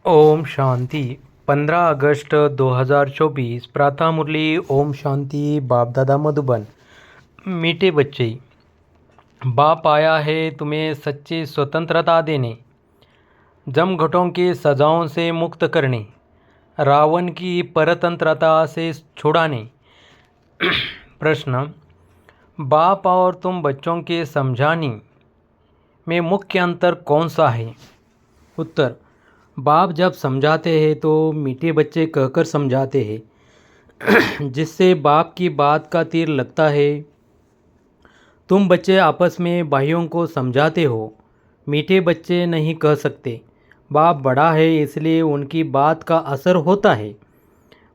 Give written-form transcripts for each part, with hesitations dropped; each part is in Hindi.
ओम शांति। 15 अगस्त 2024 प्रातः मुरली। ओम शांति। बाप दादा मधुबन। मीठे बच्चे, बाप आया है तुम्हें सच्ची स्वतंत्रता देने, जमघटों की सजाओं से मुक्त करने, रावण की परतंत्रता से छुड़ाने। प्रश्न: बाप और तुम बच्चों के समझाने में मुख्य अंतर कौन सा है? उत्तर: बाप जब समझाते हैं तो मीठे बच्चे कहकर समझाते हैं जिससे बाप की बात का तीर लगता है। तुम बच्चे आपस में भाइयों को समझाते हो, मीठे बच्चे नहीं कह सकते। बाप बड़ा है इसलिए उनकी बात का असर होता है।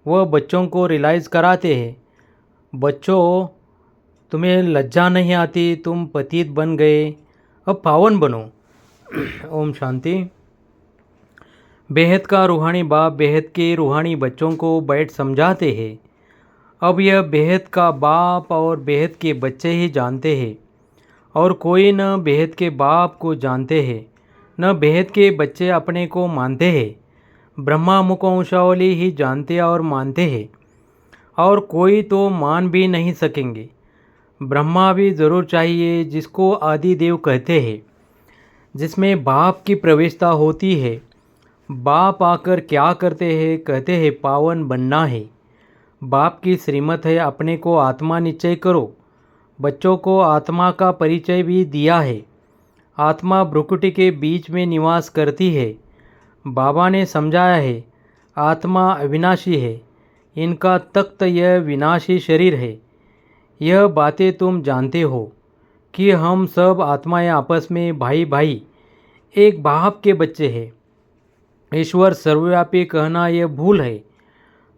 वह बच्चों को रियलाइज़ कराते हैं, बच्चों तुम्हें लज्जा नहीं आती, तुम पतित बन गए, अब पावन बनो। ओम शांति। बेहद का रूहानी बाप बेहद के रूहानी बच्चों को बैठ समझाते हैं। अब यह बेहद का बाप और बेहद के बच्चे ही जानते हैं, और कोई न बेहद के बाप को जानते हैं न बेहद के बच्चे अपने को मानते हैं। ब्रह्मा मुखवंशावली ही जानते और मानते हैं, और कोई तो मान भी नहीं सकेंगे। ब्रह्मा भी ज़रूर चाहिए जिसको आदि देव कहते हैं, जिसमें बाप की प्रवेशता होती है। बाप आकर क्या करते हैं? कहते हैं पावन बनना है। बाप की श्रीमत है अपने को आत्मा निश्चय करो। बच्चों को आत्मा का परिचय भी दिया है। आत्मा भ्रुकुटी के बीच में निवास करती है। बाबा ने समझाया है आत्मा अविनाशी है, इनका तख्त यह विनाशी शरीर है। यह बातें तुम जानते हो कि हम सब आत्माएं आपस में भाई भाई एक बाप के बच्चे हैं। ईश्वर सर्वव्यापी कहना यह भूल है।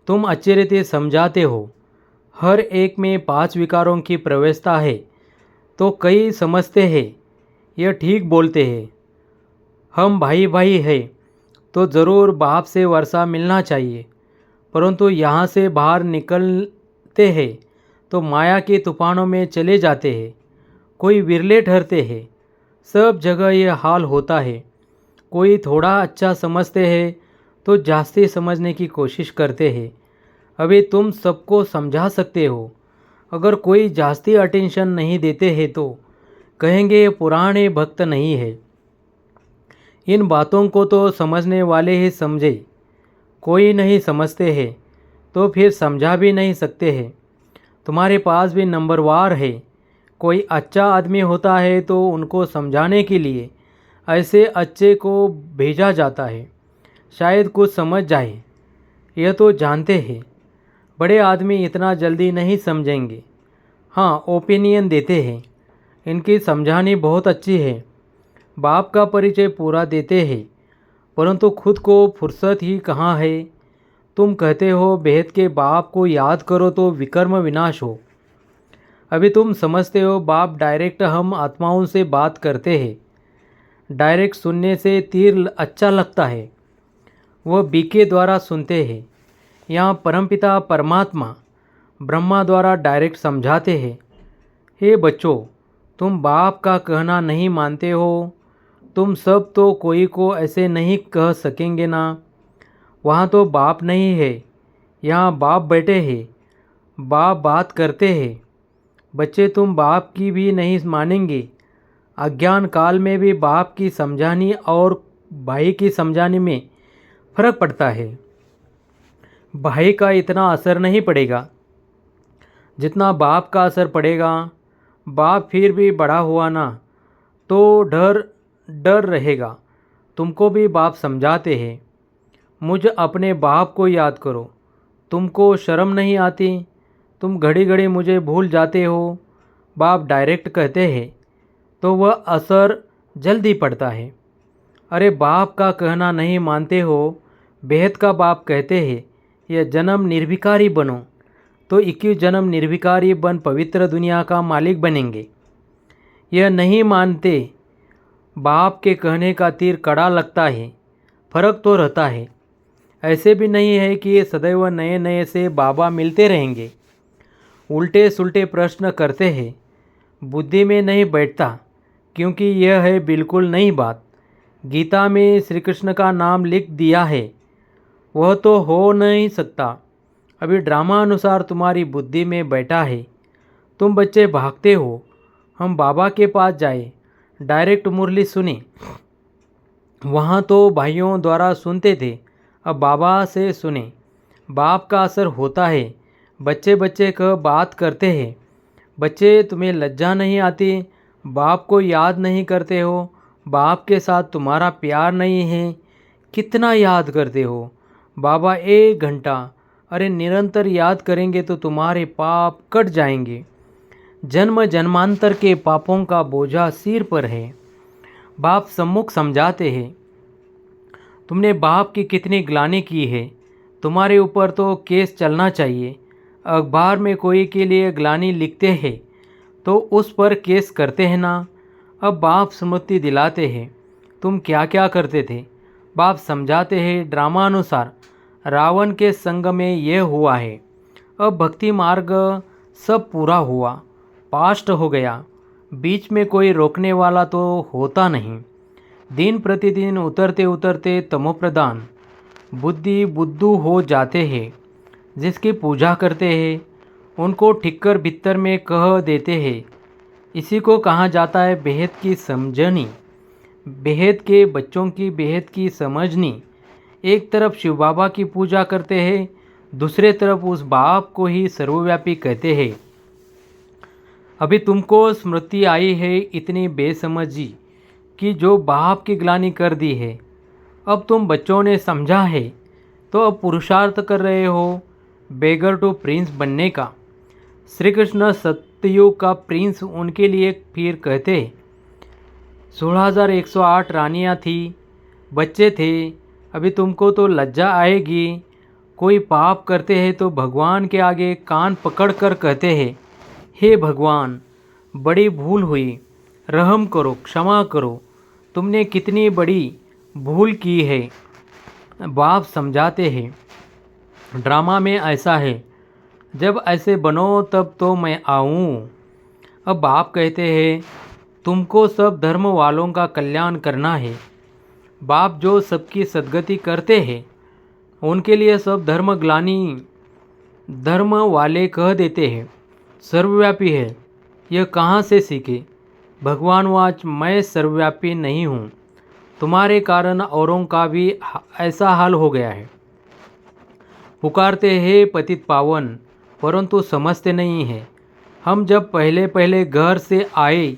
तुम अच्छे रीते समझाते हो हर एक में 5 विकारों की प्रवेशता है, तो कई समझते हैं यह ठीक बोलते हैं। हम भाई भाई हैं तो ज़रूर बाप से वर्षा मिलना चाहिए, परंतु यहाँ से बाहर निकलते हैं तो माया के तूफानों में चले जाते हैं। कोई विरले ठहरते हैं। सब जगह यह हाल होता है। कोई थोड़ा अच्छा समझते हैं तो जास्ती समझने की कोशिश करते हैं। अभी तुम सबको समझा सकते हो। अगर कोई जास्ती अटेंशन नहीं देते हैं तो कहेंगे ये पुराने भक्त नहीं है। इन बातों को तो समझने वाले ही समझे। कोई नहीं समझते हैं तो फिर समझा भी नहीं सकते हैं। तुम्हारे पास भी नंबरवार है। कोई अच्छा आदमी होता है तो उनको समझाने के लिए ऐसे अच्छे को भेजा जाता है, शायद कुछ समझ जाए। यह तो जानते हैं बड़े आदमी इतना जल्दी नहीं समझेंगे। हाँ, ओपिनियन देते हैं। इनकी समझानी बहुत अच्छी है। बाप का परिचय पूरा देते हैं, परंतु खुद को फुर्सत ही कहाँ है। तुम कहते हो बेहद के बाप को याद करो तो विकर्म विनाश हो। अभी तुम समझते हो बाप डायरेक्ट हम आत्माओं से बात करते हैं। डायरेक्ट सुनने से तीर अच्छा लगता है। वह बीके द्वारा सुनते हैं। यहाँ परमपिता परमात्मा ब्रह्मा द्वारा डायरेक्ट समझाते हैं। हे बच्चों, तुम बाप का कहना नहीं मानते हो। तुम सब तो कोई को ऐसे नहीं कह सकेंगे ना। वहाँ तो बाप नहीं है, यहाँ बाप बैठे हैं। बाप बात करते हैं। बच्चे तुम बाप की भी नहीं मानेंगे। अज्ञान काल में भी बाप की समझानी और भाई की समझानी में फर्क पड़ता है। भाई का इतना असर नहीं पड़ेगा जितना बाप का असर पड़ेगा। बाप फिर भी बड़ा हुआ ना तो डर डर रहेगा। तुमको भी बाप समझाते हैं, मुझ अपने बाप को याद करो। तुमको शर्म नहीं आती? तुम घड़ी घड़ी मुझे भूल जाते हो। बाप डायरेक्ट कहते हैं तो वह असर जल्दी पड़ता है। अरे बाप का कहना नहीं मानते हो। बेहद का बाप कहते हैं यह जन्म निर्विकारी बनो, तो 21 जन्म निर्विकारी बन पवित्र दुनिया का मालिक बनेंगे। यह नहीं मानते। बाप के कहने का तीर कड़ा लगता है। फर्क तो रहता है। ऐसे भी नहीं है कि ये सदैव नए नए से बाबा मिलते रहेंगे। उल्टे सुल्टे प्रश्न करते हैं, बुद्धि में नहीं बैठता, क्योंकि यह है बिल्कुल नई बात। गीता में श्री कृष्ण का नाम लिख दिया है, वह तो हो नहीं सकता। अभी ड्रामा अनुसार तुम्हारी बुद्धि में बैठा है। तुम बच्चे भागते हो, हम बाबा के पास जाए, डायरेक्ट मुरली सुने। वहाँ तो भाइयों द्वारा सुनते थे, अब बाबा से सुने। बाप का असर होता है। बच्चे बच्चे का बात करते हैं। बच्चे, तुम्हें लज्जा नहीं आती? बाप को याद नहीं करते हो? बाप के साथ तुम्हारा प्यार नहीं है? कितना याद करते हो? बाबा 1 घंटा, अरे निरंतर याद करेंगे तो तुम्हारे पाप कट जाएंगे। जन्म जन्मांतर के पापों का बोझा सिर पर है। बाप सम्मुख समझाते हैं, तुमने बाप की कितनी ग्लानि की है। तुम्हारे ऊपर तो केस चलना चाहिए। अखबार में कोई के लिए ग्लानि लिखते हैं तो उस पर केस करते हैं ना। अब बाप स्मृति दिलाते हैं, तुम क्या क्या करते थे। बाप समझाते हैं, ड्रामा अनुसार रावण के संग में यह हुआ है। अब भक्ति मार्ग सब पूरा हुआ, पास्ट हो गया। बीच में कोई रोकने वाला तो होता नहीं। दिन प्रतिदिन उतरते उतरते तमोप्रधान बुद्धि बुद्धू हो जाते हैं। जिसकी पूजा करते हैं उनको ठिक्कर भीतर में कह देते हैं। इसी को कहा जाता है बेहद की समझनी। बेहद के बच्चों की बेहद की समझनी। एक तरफ शिव बाबा की पूजा करते हैं, दूसरे तरफ उस बाप को ही सर्वव्यापी कहते हैं। अभी तुमको स्मृति आई है इतनी बेसमझी कि जो बाप की ग्लानि कर दी है। अब तुम बच्चों ने समझा है तो अब पुरुषार्थ कर रहे हो बेगर टू प्रिंस बनने का। श्री कृष्ण सत्ययुग का प्रिंस उनके लिए फिर कहते 16,108 रानियाँ थी, बच्चे थे। अभी तुमको तो लज्जा आएगी। कोई पाप करते हैं तो भगवान के आगे कान पकड़ कर कहते हैं, हे भगवान, बड़ी भूल हुई, रहम करो, क्षमा करो। तुमने कितनी बड़ी भूल की है। बाप समझाते हैं, ड्रामा में ऐसा है, जब ऐसे बनो तब तो मैं आऊँ। अब बाप कहते हैं, तुमको सब धर्म वालों का कल्याण करना है। बाप जो सबकी सद्गति करते हैं उनके लिए सब धर्म ग्लानि धर्म वाले कह देते हैं सर्वव्यापी है। यह कहाँ से सीखे? भगवान वाच, मैं सर्वव्यापी नहीं हूँ। तुम्हारे कारण औरों का भी ऐसा हाल हो गया है। पुकारते हैं पतित पावन, परंतु समझते नहीं हैं। हम जब पहले पहले घर से आए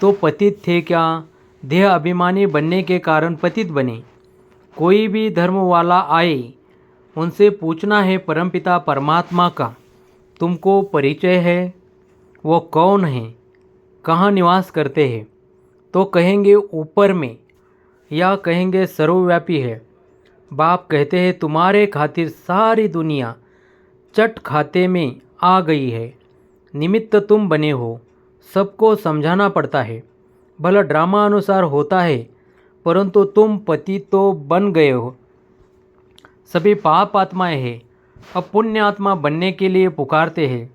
तो पतित थे क्या? देह अभिमानी बनने के कारण पतित बने। कोई भी धर्म वाला आए उनसे पूछना है परमपिता परमात्मा का तुमको परिचय है? वो कौन है, कहाँ निवास करते हैं? तो कहेंगे ऊपर में, या कहेंगे सर्वव्यापी है। बाप कहते हैं, तुम्हारे खातिर सारी दुनिया चट खाते में आ गई है। निमित्त तुम बने हो, सबको समझाना पड़ता है। भला ड्रामा अनुसार होता है, परंतु तुम पति तो बन गए हो। सभी पाप आत्माएं हैं, अब पुण्य आत्मा बनने के लिए पुकारते हैं।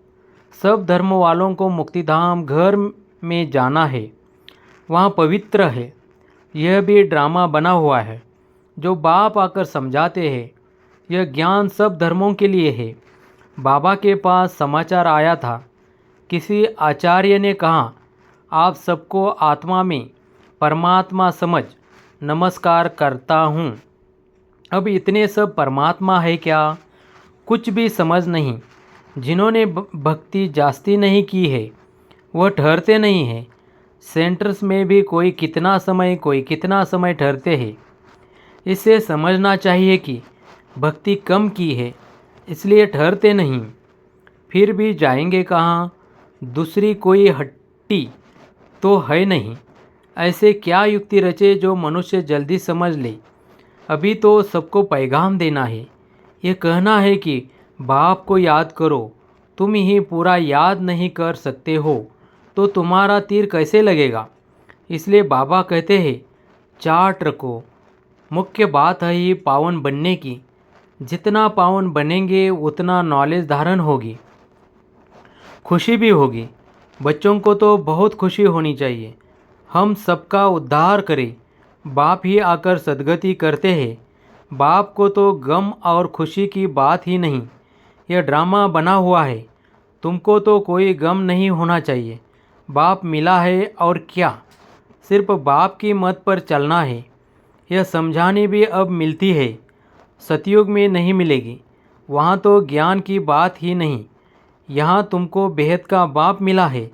सब धर्म वालों को मुक्तिधाम घर में जाना है, वहाँ पवित्र है। यह भी ड्रामा बना हुआ है जो बाप आकर समझाते हैं। यह ज्ञान सब धर्मों के लिए है। बाबा के पास समाचार आया था, किसी आचार्य ने कहा, आप सबको आत्मा में परमात्मा समझ नमस्कार करता हूँ। अब इतने सब परमात्मा है क्या? कुछ भी समझ नहीं। जिन्होंने भक्ति जास्ती नहीं की है वह ठहरते नहीं हैं। सेंटर्स में भी कोई कितना समय ठहरते हैं। इसे समझना चाहिए कि भक्ति कम की है इसलिए ठहरते नहीं। फिर भी जाएंगे कहाँ? दूसरी कोई हट्टी तो है नहीं। ऐसे क्या युक्ति रचे जो मनुष्य जल्दी समझ ले। अभी तो सबको पैगाम देना है। ये कहना है कि बाप को याद करो। तुम ही पूरा याद नहीं कर सकते हो तो तुम्हारा तीर कैसे लगेगा? इसलिए बाबा कहते हैं, चार्ट रखो। मुख्य बात है ही पावन बनने की। जितना पावन बनेंगे उतना नॉलेज धारण होगी, खुशी भी होगी। बच्चों को तो बहुत खुशी होनी चाहिए। हम सबका उद्धार करें, बाप ही आकर सद्गति करते हैं। बाप को तो गम और खुशी की बात ही नहीं, यह ड्रामा बना हुआ है। तुमको तो कोई गम नहीं होना चाहिए। बाप मिला है और क्या, सिर्फ बाप की मत पर चलना है। यह समझाने भी अब मिलती है, सतयुग में नहीं मिलेगी। वहाँ तो ज्ञान की बात ही नहीं। यहाँ तुमको बेहद का बाप मिला है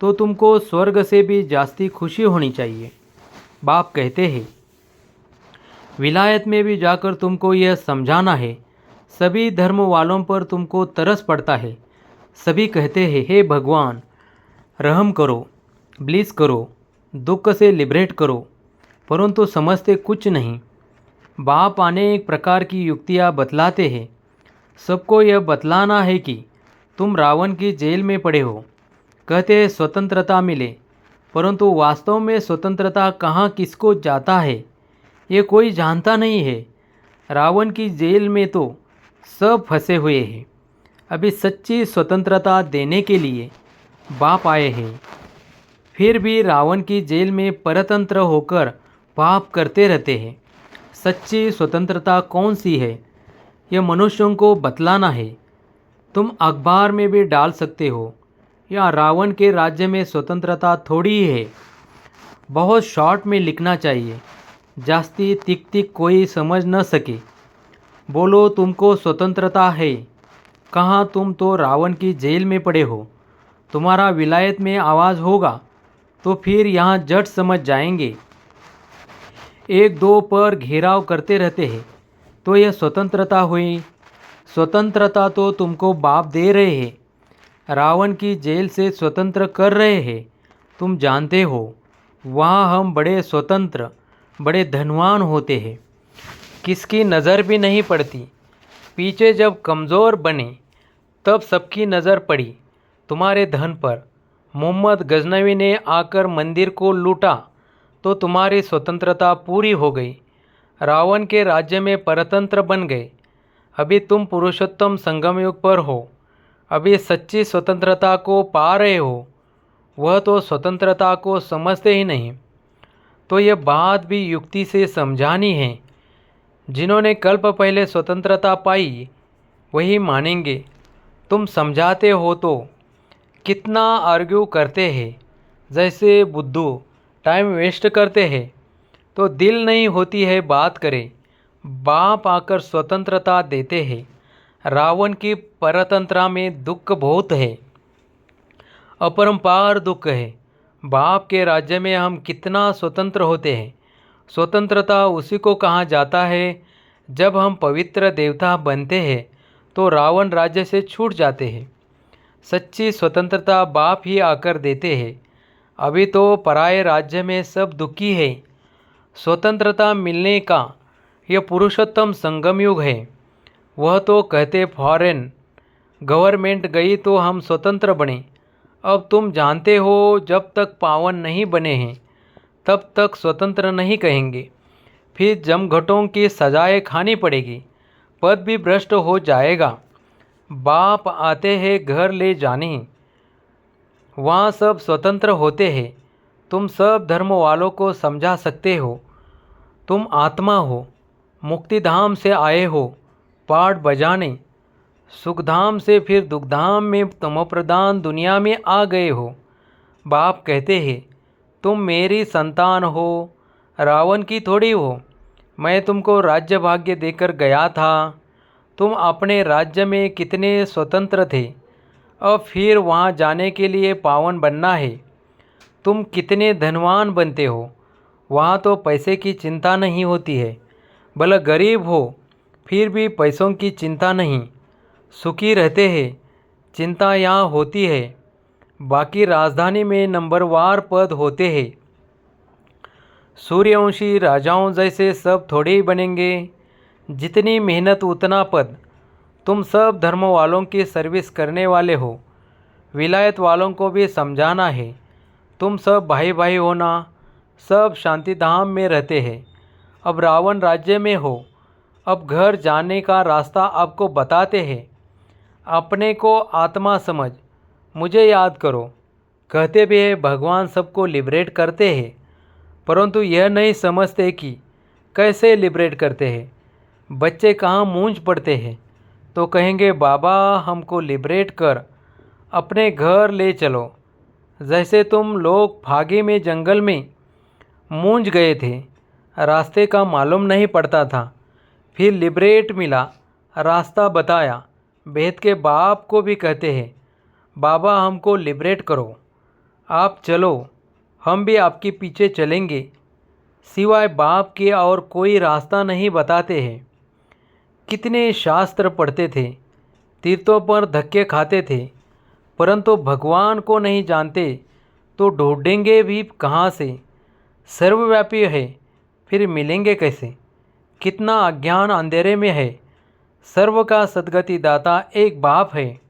तो तुमको स्वर्ग से भी जास्ती खुशी होनी चाहिए। बाप कहते हैं, विलायत में भी जाकर तुमको यह समझाना है। सभी धर्म वालों पर तुमको तरस पड़ता है। सभी कहते हैं, हे भगवान, रहम करो, ब्लीस करो, दुख से लिबरेट करो, परंतु समझते कुछ नहीं। बाप अनेक प्रकार की युक्तियाँ बतलाते हैं। सबको यह बतलाना है कि तुम रावण की जेल में पड़े हो। कहते हैं स्वतंत्रता मिले, परंतु वास्तव में स्वतंत्रता कहाँ किसको जाता है ये कोई जानता नहीं है। रावण की जेल में तो सब फंसे हुए हैं। अभी सच्ची स्वतंत्रता देने के लिए बाप आए हैं, फिर भी रावण की जेल में परतंत्र होकर पाप करते रहते हैं। सच्ची स्वतंत्रता कौन सी है, यह मनुष्यों को बतलाना है। तुम अखबार में भी डाल सकते हो, या रावण के राज्य में स्वतंत्रता थोड़ी ही है। बहुत शॉर्ट में लिखना चाहिए, जास्ती तिक तिक कोई समझ न सके। बोलो तुमको स्वतंत्रता है, कहाँ तुम तो रावण की जेल में पड़े हो। तुम्हारा विलायत में आवाज़ होगा तो फिर यहाँ जट समझ जाएंगे। एक दो पर घेराव करते रहते हैं तो यह स्वतंत्रता हुई। स्वतंत्रता तो तुमको बाप दे रहे हैं, रावण की जेल से स्वतंत्र कर रहे हैं। तुम जानते हो वहाँ हम बड़े स्वतंत्र, बड़े धनवान होते हैं, किसकी नज़र भी नहीं पड़ती। पीछे जब कमज़ोर बने तब सबकी नज़र पड़ी तुम्हारे धन पर। मोहम्मद गजनवी ने आकर मंदिर को लूटा तो तुम्हारी स्वतंत्रता पूरी हो गई। रावण के राज्य में परतंत्र बन गए। अभी तुम पुरुषोत्तम संगम युग पर हो, अभी सच्ची स्वतंत्रता को पा रहे हो। वह तो स्वतंत्रता को समझते ही नहीं। तो यह बात भी युक्ति से समझानी है। जिन्होंने कल्प पहले स्वतंत्रता पाई वही मानेंगे। तुम समझाते हो तो कितना आर्ग्यू करते हैं, जैसे बुद्धू टाइम वेस्ट करते हैं। तो दिल नहीं होती है बात करे। बाप आकर स्वतंत्रता देते हैं। रावण की परतंत्रा में दुख बहुत है, अपरंपार दुख है। बाप के राज्य में हम कितना स्वतंत्र होते हैं। स्वतंत्रता उसी को कहा जाता है जब हम पवित्र देवता बनते हैं तो रावण राज्य से छूट जाते हैं। सच्ची स्वतंत्रता बाप ही आकर देते हैं। अभी तो पराये राज्य में सब दुखी है। स्वतंत्रता मिलने का यह पुरुषोत्तम संगम युग है। वह तो कहते फॉरेन गवर्नमेंट गई तो हम स्वतंत्र बने। अब तुम जानते हो जब तक पावन नहीं बने हैं तब तक स्वतंत्र नहीं कहेंगे। फिर जमघटों की सजाएं खानी पड़ेगी, पद भी भ्रष्ट हो जाएगा। बाप आते हैं घर ले जाने, वहाँ सब स्वतंत्र होते हैं। तुम सब धर्म वालों को समझा सकते हो। तुम आत्मा हो, मुक्तिधाम से आए हो पाठ बजाने। सुखधाम से फिर दुखधाम में तमोप्रधान दुनिया में आ गए हो। बाप कहते हैं तुम मेरी संतान हो, रावण की थोड़ी हो। मैं तुमको राज्य भाग्य देकर गया था। तुम अपने राज्य में कितने स्वतंत्र थे, अब फिर वहाँ जाने के लिए पावन बनना है। तुम कितने धनवान बनते हो, वहाँ तो पैसे की चिंता नहीं होती है। भले गरीब हो फिर भी पैसों की चिंता नहीं, सुखी रहते हैं। चिंता यहाँ होती है। बाकी राजधानी में नंबरवार पद होते हैं। सूर्यवंशी राजाओं जैसे सब थोड़े ही बनेंगे। जितनी मेहनत उतना पद। तुम सब धर्म वालों की सर्विस करने वाले हो। विलायत वालों को भी समझाना है। तुम सब भाई भाई होना, सब शांतिधाम में रहते हैं। अब रावण राज्य में हो, अब घर जाने का रास्ता आपको बताते हैं। अपने को आत्मा समझ, मुझे याद करो। कहते भी है भगवान सबको लिबरेट करते हैं। परंतु यह नहीं समझते कि कैसे लिबरेट करते हैं। बच्चे कहाँ मूंझ पड़ते हैं तो कहेंगे, बाबा हमको लिबरेट कर अपने घर ले चलो। जैसे तुम लोग फागे में जंगल में मूंझ गए थे, रास्ते का मालूम नहीं पड़ता था, फिर लिबरेट मिला, रास्ता बताया। बेहद के बाप को भी कहते हैं, बाबा हमको लिबरेट करो, आप चलो, हम भी आपके पीछे चलेंगे। सिवाय बाप के और कोई रास्ता नहीं बताते हैं। कितने शास्त्र पढ़ते थे, तीर्थों पर धक्के खाते थे, परंतु भगवान को नहीं जानते तो ढूंढेंगे भी कहाँ से? सर्वव्यापी है, फिर मिलेंगे कैसे? कितना अज्ञान अंधेरे में है। सर्व का सद्गति दाता एक बाप है,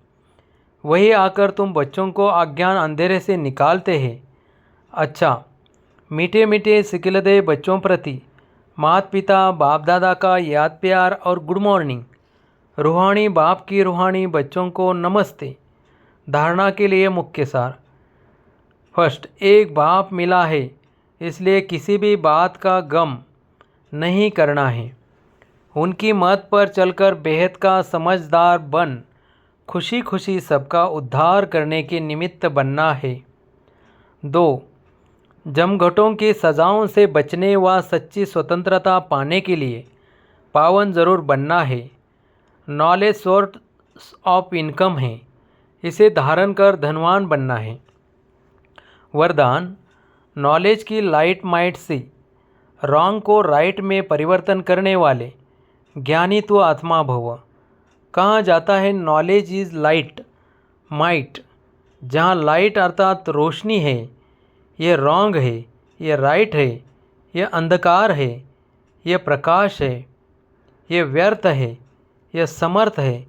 वही आकर तुम बच्चों को अज्ञान अंधेरे से निकालते हैं। अच्छा, मीठे मीठे सिकिलदे बच्चों प्रति माता पिता बाप दादा का याद प्यार और गुड मॉर्निंग। रूहानी बाप की रूहानी बच्चों को नमस्ते। धारणा के लिए मुख्य सार। फर्स्ट, एक बाप मिला है, इसलिए किसी भी बात का गम नहीं करना है। उनकी मत पर चलकर बेहद का समझदार बन खुशी खुशी सबका उद्धार करने के निमित्त बनना है। 2, जमघटों की सजाओं से बचने व सच्ची स्वतंत्रता पाने के लिए पावन जरूर बनना है। नॉलेज सोर्स ऑफ इनकम है, इसे धारण कर धनवान बनना है। वरदान, नॉलेज की लाइट माइट से रॉन्ग को राइट में परिवर्तन करने वाले ज्ञानी तो आत्मा भव। कहा जाता है नॉलेज इज़ लाइट माइट। जहाँ लाइट अर्थात रोशनी है, ये रॉन्ग है, ये राइट है, ये अंधकार है, ये प्रकाश है, ये व्यर्थ है, ये समर्थ है,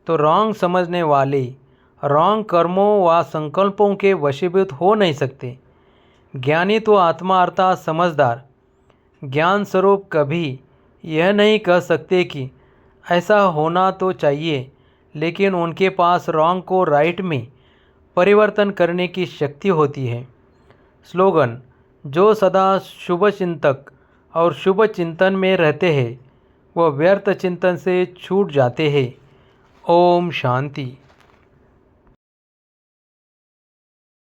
तो रॉन्ग समझने वाले रॉन्ग कर्मों व संकल्पों के वशीभूत हो नहीं सकते। ज्ञानी तो आत्मा अर्थात समझदार ज्ञान स्वरूप कभी यह नहीं कह सकते कि ऐसा होना तो चाहिए, लेकिन उनके पास रॉन्ग को राइट में परिवर्तन करने की शक्ति होती है। स्लोगन, जो सदा शुभ चिंतक और शुभ चिंतन में रहते हैं वह व्यर्थ चिंतन से छूट जाते हैं। ओम शांति।